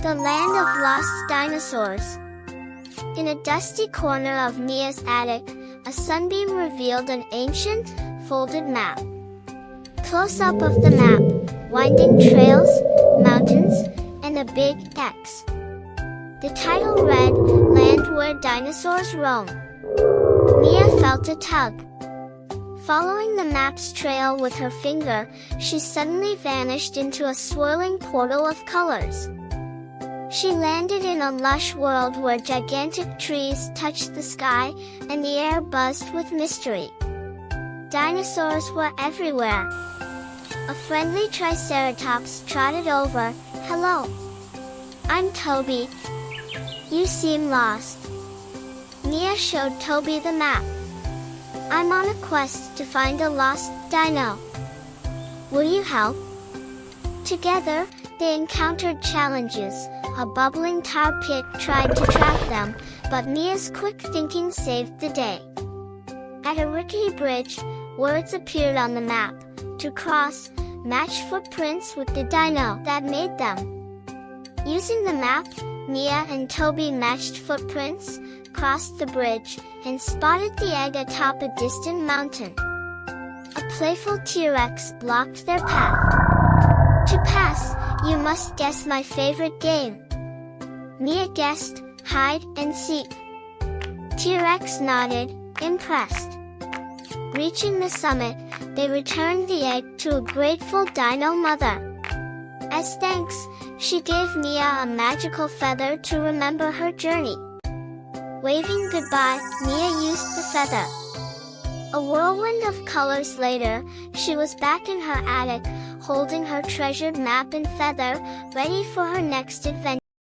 The land of lost dinosaurs. In a dusty corner of Mia's attic, a sunbeam revealed an ancient, folded map. Close-up of the map, winding trails, mountains, and a big X. The title read, Land Where Dinosaurs Roam. Mia felt a tug. Following the map's trail with her finger, she suddenly vanished into a swirling portal of colors. She landed in a lush world where gigantic trees touched the sky, and the air buzzed with mystery. Dinosaurs were everywhere. A friendly Triceratops trotted over. "Hello. I'm Toby. You seem lost." Mia showed Toby the map. "I'm on a quest to find a lost dino. Will you help?" Together, they encountered challenges. A bubbling tar pit tried to trap them, but Mia's quick thinking saved the day. At a rickety bridge, words appeared on the map. To cross, match footprints with the dino that made them. Using the map, Mia and Toby matched footprints, crossed the bridge, and spotted the egg atop a distant mountain. A playful T-Rex blocked their path. "To pass, you must guess my favorite game." Mia guessed, hide and seek. T-Rex nodded, impressed. Reaching the summit, they returned the egg to a grateful dino mother. As thanks, she gave Mia a magical feather to remember her journey. Waving goodbye, Mia used the feather. A whirlwind of colors later, she was back in her attic, holding her treasured map and feather, ready for her next adventure.